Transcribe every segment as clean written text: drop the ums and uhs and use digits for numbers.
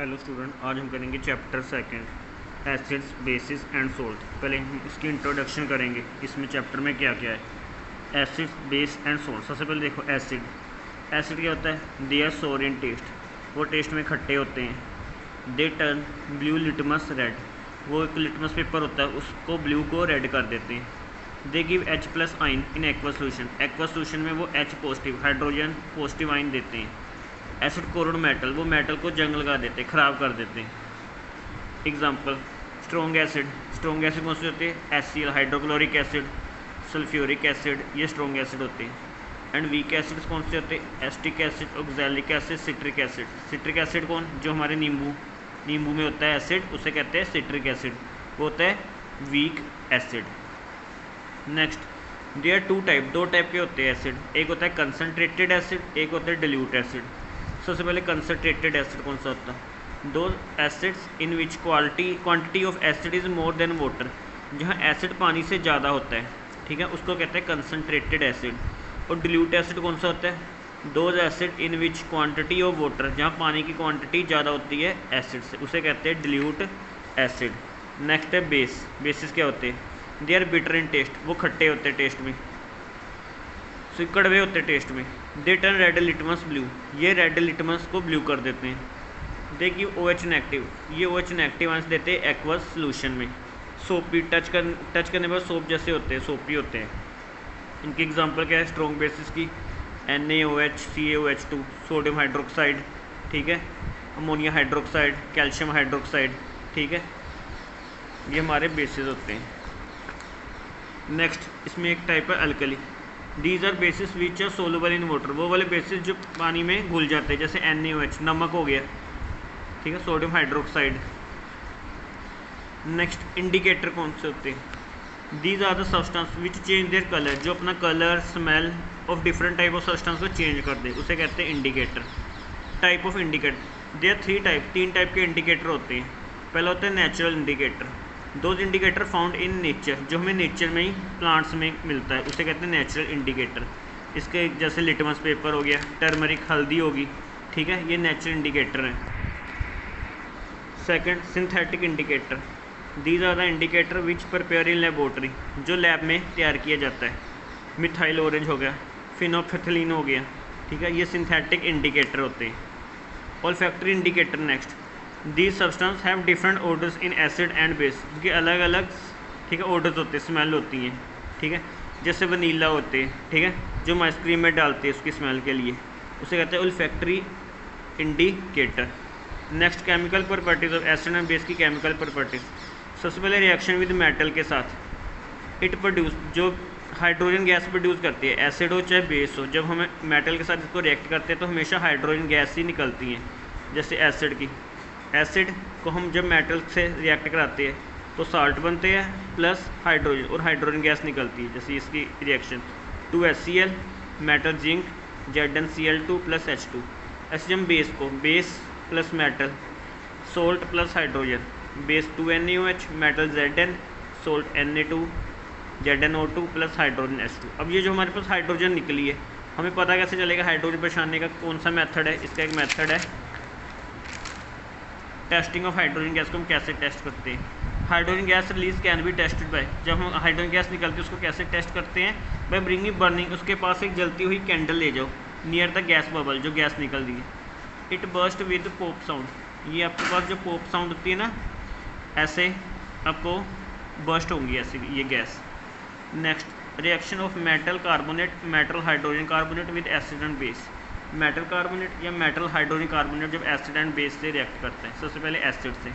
Hello student, आज हम करेंगे chapter second acids bases and salt. पहले हम इसकी इंट्रोडक्शन करेंगे। इसमें चैप्टर में क्या क्या है। Acids base and salt. सबसे पहले देखो एसिड क्या होता है। दे आर सोर इन टेस्ट, वो टेस्ट में खट्टे होते हैं। They turn blue litmus red, वो एक लिटमस पेपर होता है उसको ब्लू को रेड कर देते हैं। दे गिव H प्लस आइन in aqua solution, aqua solution में वो H positive hydrogen positive ion देते हैं। एसिड कोरोड मेटल, वो मेटल को जंग लगा देते हैं, ख़राब कर देते हैं। एग्जांपल स्ट्रॉन्ग एसिड कौन से होते हैं। HCl hydrochloric acid, sulphuric acid, ये स्ट्रॉन्ग एसिड होते हैं। एंड वीक एसिड्स कौन से होते हैं। Acetic acid, oxalic acid, citric acid. Citric acid कौन, जो हमारे नींबू में होता है एसिड, उसे कहते हैं सिट्रिक एसिड, वो होता है weak acid. Next they are दो टाइप के होते हैं एसिड। एक होता है कंसनट्रेटेड एसिड, एक होता है डिल्यूट एसिड। सबसे पहले कंसनट्रेटेड एसिड कौन सा होता है। दो acids in which quantity of acid is more than water, जहाँ एसिड पानी से ज़्यादा होता है, ठीक है, उसको कहते हैं कंसनट्रेटेड एसिड। और डिल्यूट एसिड कौन सा होता है। दो acid in which quantity of water, जहाँ पानी की क्वांटिटी ज़्यादा होती है एसिड से, उसे कहते हैं डिल्यूट एसिड। नेक्स्ट है बेसिस क्या होते हैं। They are bitter in taste, वो खट्टे होते हैं टेस्ट में, कड़वे होते हैं टेस्ट में। They turn red litmus blue, ये रेड लिटमस को ब्लू कर देते हैं। दे गिव OH नेगेटिव, ये OH नेगेटिव आंसर देते हैं एक्वस सोल्यूशन में। सोपी टच करने पर सोप जैसे होते हैं, सोपी होते हैं। इनकी एग्जांपल क्या है स्ट्रॉन्ग बेसिस की। NaOH, CaOH2, सोडियम हाइड्रोक्साइड, ठीक है, अमोनिया हाइड्रोक्साइड, कैल्शियम हाइड्रोक्साइड, ठीक है, ये हमारे बेसिस होते हैं। नेक्स्ट इसमें एक टाइप है alkali. These are bases which are soluble in water, वो वाले बेसिस जो पानी में घुल जाते हैं, जैसे NaOH नमक हो गया, ठीक है, सोडियम हाइड्रोक्साइड। नेक्स्ट इंडिकेटर कौन से होते हैं। These are the substance which change their colour, जो अपना colour smell of different type of substance को चेंज कर दे, उसे कहते हैं indicator. Type of indicator, there तीन टाइप के इंडिकेटर होते हैं। पहला होता है natural indicator, those indicator found in nature, जो हमें नेचर में ही प्लांट्स में मिलता है, उसे कहते हैं नेचुरल इंडिकेटर। इसके जैसे लिटमस पेपर हो गया, टर्मरिक हल्दी होगी, ठीक है, ये नेचुरल इंडिकेटर हैं। Second synthetic indicator, these are the indicator which prepare in laboratory, जो लैब में तैयार किया जाता है। मिथाइल ऑरेंज हो गया, फिनोल्फथलीन हो गया, ठीक है, ये सिंथेटिक इंडिकेटर होते हैं। Olfactory indicator next, these substance have different orders in acid and base, जिनके अलग अलग, ठीक है, ऑर्डर्स होते हैं, स्मेल होती हैं, ठीक है, जैसे वनीला होते हैं, ठीक है, जो हम आइसक्रीम में डालते हैं उसकी स्मेल के लिए, उसे कहते हैं olfactory indicator. Next chemical properties of acid and base की केमिकल प्रॉपर्टीज। सबसे पहले रिएक्शन विद मेटल के साथ, इट प्रोड्यूस, जो हाइड्रोजन गैस प्रोड्यूस करती है, एसिड हो चाहे बेस हो, जब हम मेटल के साथ इसको रिएक्ट करते हैं तो हमेशा हाइड्रोजन गैस ही निकलती हैं। जैसे एसिड की, एसिड को हम जब मेटल से रिएक्ट कराते हैं तो साल्ट बनते हैं प्लस हाइड्रोजन, और हाइड्रोजन गैस निकलती है। जैसे इसकी reaction 2HCl metal zinc ZnCl2 plus H2। ऐसे हम बेस को, base plus metal, salt plus hydrogen, base 2NaOH metal Zn, salt Na2 ZnO2 plus hydrogen H2। अब ये जो हमारे पास हाइड्रोजन निकली है, हमें पता कैसे चलेगा हाइड्रोजन पहचानने का कौन सा मेथड है। इसका एक मेथड है टेस्टिंग ऑफ हाइड्रोजन गैस को हम कैसे टेस्ट करते हैं। Hydrogen gas release can be tested by, जब हम हाइड्रोजन गैस निकलती है उसको कैसे टेस्ट करते हैं, बाय ब्रिंगिंग बर्निंग, उसके पास एक जलती हुई कैंडल ले जाओ नियर द गैस बबल, जो गैस निकल रही है। It burst with pop sound, ये आपके पास जो पॉप साउंड होती है ना, ऐसे आपको बर्स्ट होंगी ऐसे ये gas. Next reaction of metal carbonate, metal hydrogen carbonate with acid and base. Metal carbonate या मेटल हाइड्रोजन कार्बोनेट जब एसिड एंड बेस से रिएक्ट करते हैं, सबसे पहले एसिड से,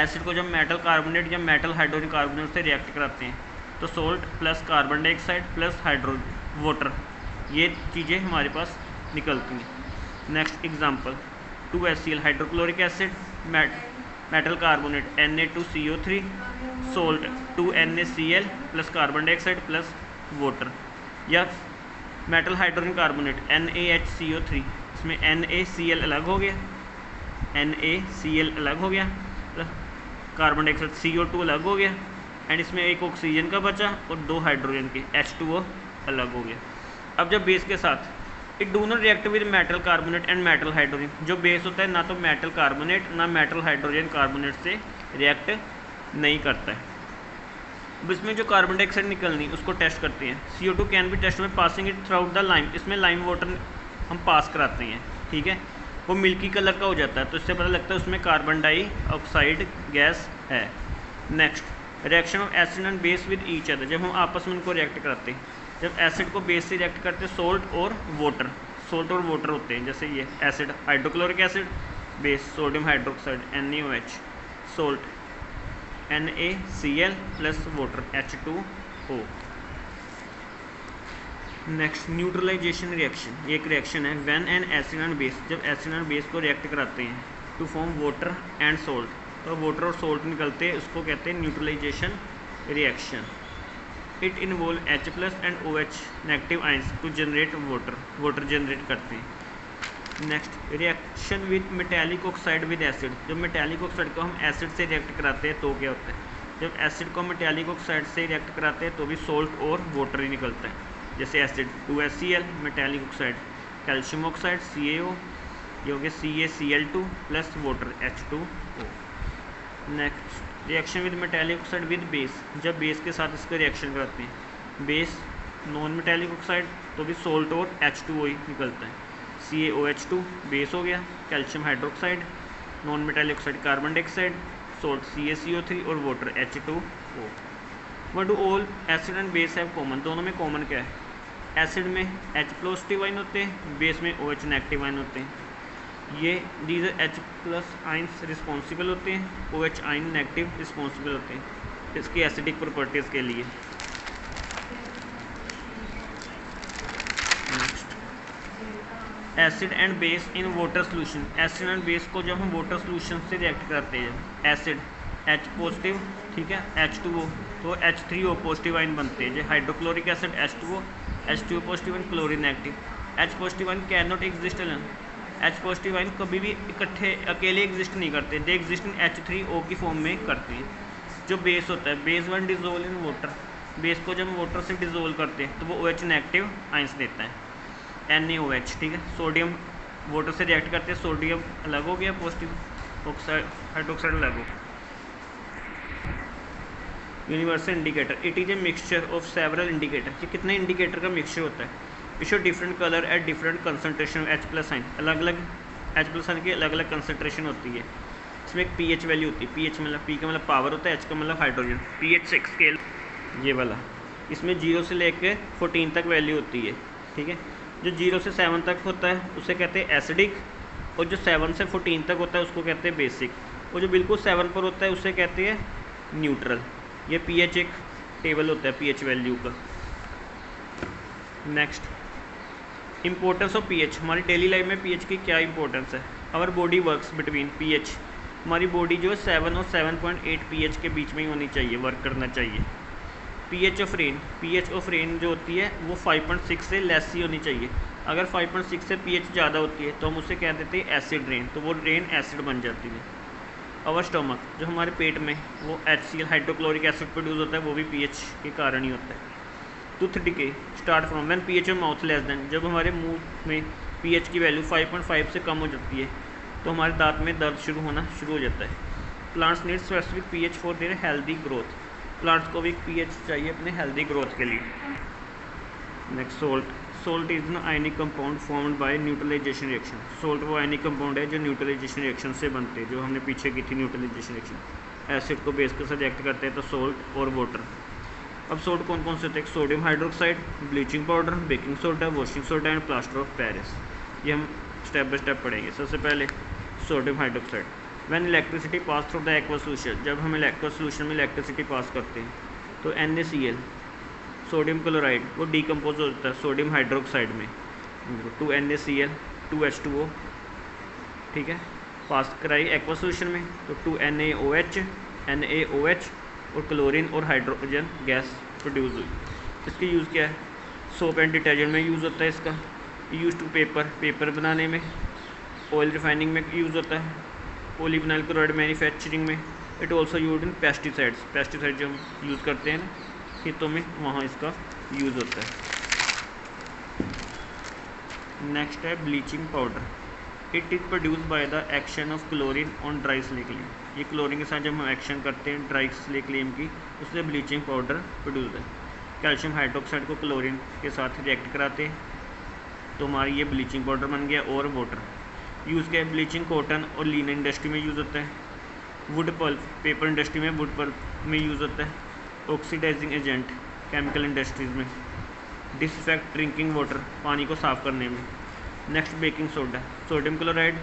एसिड को जब मेटल कार्बोनेट या मेटल हाइड्रोजन कार्बोनेट से रिएक्ट कराते हैं तो salt plus carbon dioxide plus hydrogen water, ये चीज़ें हमारे पास निकलती हैं। Next example 2HCl hydrochloric acid, metal carbonate Na2CO3, salt 2NaCl plus carbon dioxide plus water. या मेटल हाइड्रोजन कार्बोनेट NaHCO3, इसमें NaCl अलग हो गया, NaCl अलग हो गया, कार्बन डाइऑक्साइड CO2 अलग हो गया, एंड इसमें एक ऑक्सीजन का बचा और दो हाइड्रोजन के H2O अलग हो गया। अब जब बेस के साथ it do not react with metal carbonate and metal hydrogen. जो बेस होता है ना तो मेटल कार्बोनेट ना मेटल हाइड्रोजन कार्बोनेट से रिएक्ट नहीं करता है। अब इसमें जो कार्बन डाइऑक्साइड निकलनी उसको टेस्ट करते हैं। CO2 कैन बी टेस्ट में passing it through the lime. इसमें लाइम वाटर हम पास कराते हैं, ठीक है, वो मिल्की कलर का हो जाता है, तो इससे पता लगता है उसमें कार्बन डाइऑक्साइड गैस है। Next reaction of acid and base with each other. जब हम आपस में उनको रिएक्ट करते हैं, जब एसिड को बेस से रिएक्ट करते हैं सोल्ट और वाटर होते हैं। जैसे ये acid hydrochloric acid, base sodium hydroxide NaOH, salt NaCl plus water H2O। Next neutralisation reaction, ये एक रिएक्शन है when an acid and base, जब एसिड एंड बेस को रिएक्ट कराते हैं to form water and salt, तो वाटर और salt निकलते हैं, उसको कहते हैं neutralisation reaction. It involve H plus and OH negative ions to generate water generate करते हैं। Next reaction with metallic oxide with acid, जब मेटालिक ऑक्साइड को हम एसिड से रिएक्ट कराते हैं तो क्या होता है, जब एसिड को मेटालिक ऑक्साइड से रिएक्ट कराते हैं तो भी सोल्ट और वाटर ही निकलता है। जैसे acid 2HCl, metallic oxide calcium oxide CaO, ये हो गया CaCl2 plus water H2O। Next reaction with metallic oxide with base, जब बेस के साथ इसका रिएक्शन कराते हैं, बेस नॉन मेटालिक ऑक्साइड तो भी सोल्ट और H2O ही निकलता है। CaOH2 बेस हो गया, calcium hydroxide, non metallic oxide carbon dioxide, salt CaCO3 और water H2O। What do all acid and base have common, दोनों में कॉमन क्या है, एसिड में H पॉजिटिव आयन होते हैं, बेस में OH नेगेटिव आयन होते हैं। ये these H plus ions responsible होते हैं, OH आयन नेगेटिव रिस्पॉन्सिबल होते हैं इसकी एसिडिक प्रॉपर्टीज़ के लिए। Next acid and base in water solution, acid and base को जब हम वाटर सोल्यूशन से रिएक्ट करते हैं, एसिड H पॉजिटिव, ठीक है, H2O तो H3O पॉजिटिव आयन बनते हैं। जो hydrochloric acid H2O positive ion, chlorine negative. H positive ion can not exist alone, H positive ion कभी भी इकट्ठे अकेले एग्जिस्ट नहीं करते, दे एग्जिस्ट इन H3O की फॉर्म में करते हैं। जो बेस होता है, base one dissolve in water, base को जब हम वाटर से डिजोल्व करते हैं तो वो OH नेगेटिव आयंस देता है NaOH, ठीक है। सोडियम वाटर से रिएक्ट करते हैं, सोडियम अलग हो गया, पॉजिटिव ऑक्साइड हाइड्रोक्साइड अलग हो गया। Universal indicator, it is a mixture of several indicator, ये कितने इंडिकेटर का मिक्सचर होता है। It show different colour at different concentration H plus ion, अलग अलग H प्लस आयन की अलग अलग कंसनट्रेशन होती है। इसमें एक pH वैल्यू होती है, pH मतलब P का मतलब पावर होता है, H का मतलब हाइड्रोजन, pH स्केल ये वाला, इसमें 0 से लेकर 14 तक वैल्यू होती है, ठीक है। जो 0 से 7 तक होता है उसे कहते हैं एसिडिक, और जो 7 से 14 तक होता है उसको कहते हैं बेसिक, और जो बिल्कुल 7 पर होता है उसे कहते हैं न्यूट्रल। ये pH एक टेबल होता है pH वैल्यू का। नेक्स्ट इम्पोर्टेंस ऑफ pH, हमारी डेली लाइफ में pH की क्या इंपॉर्टेंस है। Our body works between pH, हमारी बॉडी जो है 7 और 7.8 pH के बीच में ही होनी चाहिए, वर्क करना चाहिए। pH ऑफ रेन जो होती है वो 5.6 से लेस ही होनी चाहिए। अगर 5.6 से pH ज़्यादा होती है तो हम उसे कह देते हैं एसिड रेन, तो वो रेन एसिड बन जाती है। आवर स्टमक, जो हमारे पेट में वो HCl हाइड्रोक्लोरिक एसिड प्रोड्यूस होता है, वो भी pH के कारण ही होता है। Tooth decay start from when pH of mouth less than, जब हमारे मुंह में pH की वैल्यू 5.5 से कम हो जाती है तो हमारे दांत में दर्द शुरू होना शुरू हो जाता है। Plants need specific pH for their healthy growth, plants को भी pH चाहिए अपने हेल्दी ग्रोथ के लिए। Next salt is an ionic compound formed by neutralisation reaction, salt वो आयनिक कंपाउंड है जो न्यूट्रलाइजेशन रिएक्शन से बनते हैं, जो हमने पीछे की थी न्यूट्रलाइजेशन रिएक्शन। एसिड को बेस के साथ रिएक्ट करते हैं तो सोल्ट और वाटर। अब सोल्ट कौन कौन से होते हैं, sodium hydroxide, bleaching powder, baking soda, washing soda and plaster of Paris. ये हम स्टेप बाय स्टेप पढ़ेंगे। सबसे पहले sodium hydroxide, when electricity pass through the aqueous solution, जब हम एक्वस सोल्यूशन में इलेक्ट्रिसिटी पास करते हैं तो NaCl सोडियम क्लोराइड वो डिकम्पोज होता है सोडियम हाइड्रोक्साइड में, 2 NaCl 2 H2O, ठीक है, पास कराई एक्वा सोल्यूशन में तो 2 NaOH और क्लोरीन और हाइड्रोजन गैस प्रोड्यूस हुई। इसका यूज़ क्या है, सोप एंड डिटर्जेंट में यूज़ होता है इसका, यूज टू पेपर बनाने में, ऑयल रिफाइनिंग में यूज़ होता है, पॉलीविनाइल क्लोराइड मैन्युफैक्चरिंग में। It also use in pesticides जो हम यूज़ करते हैं ना खेतों में, वहाँ इसका यूज़ होता है। नेक्स्ट है bleaching powder. It is produce by the action of chlorine on dry slaked lime. ये क्लोरीन के साथ जब हम एक्शन करते हैं ड्राई स्लेक लेम की, उससे ब्लीचिंग पाउडर प्रोड्यूस है। कैल्शियम हाइड्रोक्साइड को क्लोरीन के साथ रिएक्ट कराते हैं तो हमारी ये ब्लीचिंग पाउडर बन गया। और वाटर यूज़ किया है, ब्लीचिंग कॉटन और लीन इंडस्ट्री में यूज़ होता है। वुड पल्प पेपर इंडस्ट्री में वुड पल्प में यूज़ होता है। ऑक्सीडाइजिंग एजेंट केमिकल इंडस्ट्रीज़ में। डिसइंफेक्ट ड्रिंकिंग वाटर पानी को साफ़ करने में। Next baking soda, sodium chloride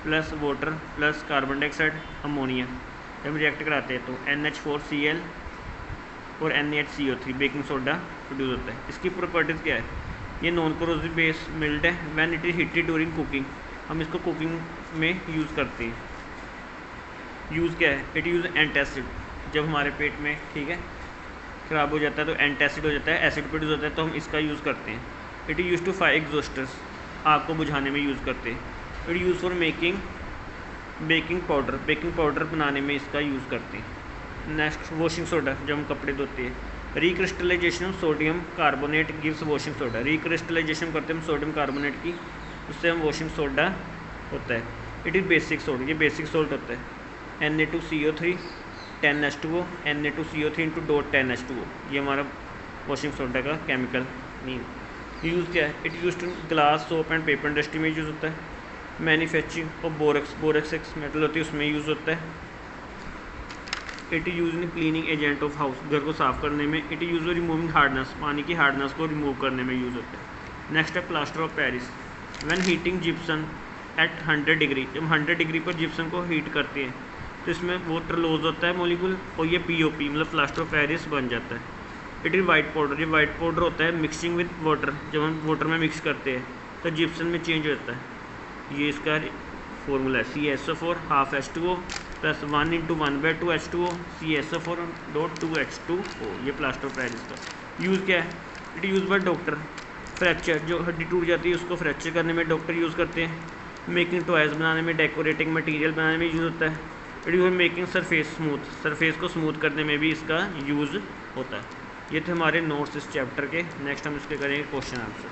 plus water plus carbon dioxide ammonia जब हम रिएक्ट कराते हैं तो NH4Cl और NaHCO3 बेकिंग सोडा प्रोड्यूस होता है। इसकी प्रॉपर्टीज़ क्या है? ये नॉन कोरोसिव बेस मिल्ड है। When it is heated during cooking, हम इसको कुकिंग में यूज़ करते हैं। यूज़ क्या है? It use antacid. जब हमारे पेट में ठीक है ख़राब हो जाता है तो एंटासिड हो जाता है, एसिड प्रोड्यूस होता है, तो हम इसका यूज़ करते हैं। It is use to fire extinguishers, आग को बुझाने में यूज़ करते हैं। It use for making baking powder बनाने में इसका यूज़ करते हैं। नेक्स्ट वॉशिंग सोडा, जब हम कपड़े धोते हैं। Recrystallisation sodium carbonate gives washing soda. Recrystallisation करते हैं हम सोडियम कार्बोनेट की, उससे हम वॉशिंग सोडा होता है। इट इज़ बेसिक सोल्ट, ये बेसिक सोल्ट होता है। Na2CO3 10H2O, Na2CO3 into dot 10H2O, ये हमारा वॉशिंग सोडा का केमिकल मीन। यूज़ क्या है? It use to glass soap and paper industry में यूज़ होता है। मैन्युफैक्चरिंग और बोरेक्स एक मेटल होती है उसमें यूज़ होता है। It is use in cleaning agent of house, घर को साफ़ करने में। It is use removing hardness, पानी की हार्डनेस को रिमूव करने में यूज़ होता है। नेक्स्ट है plaster of Paris. When heating gypsum at 100 degree, जब 100 डिग्री पर जिप्सन को हीट करते हैं तो इसमें वाटर लॉस होता है मॉलिक्यूल और ये POP मतलब प्लास्टर ऑफ पेरिस बन जाता है। इट इज़ वाइट पाउडर, ये वाइट पाउडर होता है मिक्सिंग विद वाटर, जब हम वाटर में मिक्स करते हैं तो जिप्सन में चेंज होता है। ये इसका फॉर्मूला है CaSO4 half H2O plus 1 × 1/2 H2O CaSO4 dot 2 H2O, ये प्लास्टर ऑफ पेरिस का यूज़ क्या है? It use by doctor. Fracture, जो हड्डी टूट जाती है उसको फ्रैक्चर करने में डॉक्टर यूज़ करते हैं। मेकिंग टॉयज़ बनाने में, डेकोरेटिंग मटेरियल बनाने में यूज़ होता है। It use making surface smooth, surface को स्मूथ करने में भी इसका यूज़ होता है। ये थे हमारे नोट्स इस चैप्टर के। नेक्स्ट हम इसके करेंगे क्वेश्चन आंसर।